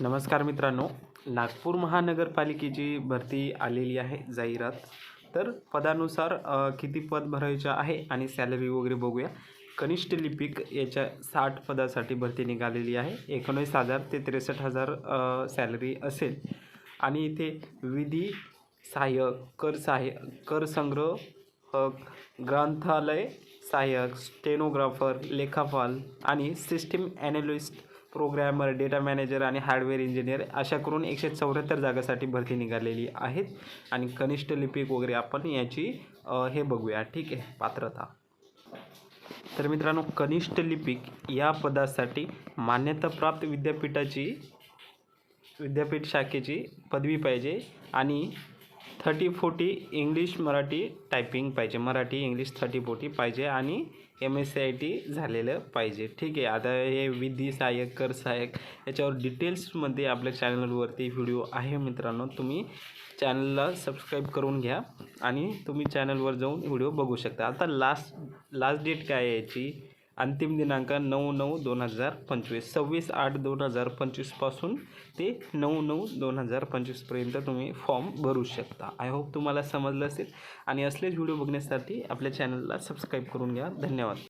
नमस्कार मित्रांनो, नागपूर महानगरपालिकेची भरती आलेली आहे जाहिरात. तर पदानुसार किती पद भरायचं आहे आणि सॅलरी वगैरे बघूया. कनिष्ठ लिपिक याच्या 60 पदासाठी भरती निघालेली आहे. 19,000 ते 63,000 सॅलरी असेल. आणि इथे विधी सहाय्यक, कर संग्रहक, ग्रंथालय सहाय्यक, स्टेनोग्राफर, लेखापाल आणि system analyst, programmer, data manager आणि हार्डवेअर इंजिनियर अशा करून 174 जागासाठी भरती निघालेली आहेत. आणि कनिष्ठ लिपिक वगैरे आपण याची हे बघूया. ठीक आहे, पात्रता. तर मित्रांनो, कनिष्ठ लिपिक या पदासाठी मान्यताप्राप्त विद्यापीठ शाखेची पदवी पाहिजे आणि 30-40 इंग्लिश मराठी टायपिंग पाहिजे. मराठी इंग्लिश 30-40 पाहिजे आणि MSCIT झालेलं पाहिजे. ठीक आहे. आता हे विधी सहाय्यक, कर सहाय्यक याच्यावर डिटेल्समध्ये आपल्या चॅनलवरती व्हिडिओ आहे मित्रांनो. तुम्ही चॅनलला सबस्क्राईब करून घ्या आणि तुम्ही चॅनलवर जाऊन व्हिडिओ बघू शकता. आता लास्ट डेट काय आहे याची? अंतिम दिनांक 9/9/2025, 26/8/2025 पासून ते 9/9/2025 पर्यंत तुम्ही फॉर्म भरू शकता. आय होप तुम्हाला समजलं असेल आणि असलेच व्हिडिओ बघण्यासाठी आपल्या चॅनलला सबस्क्राईब करून घ्या. धन्यवाद.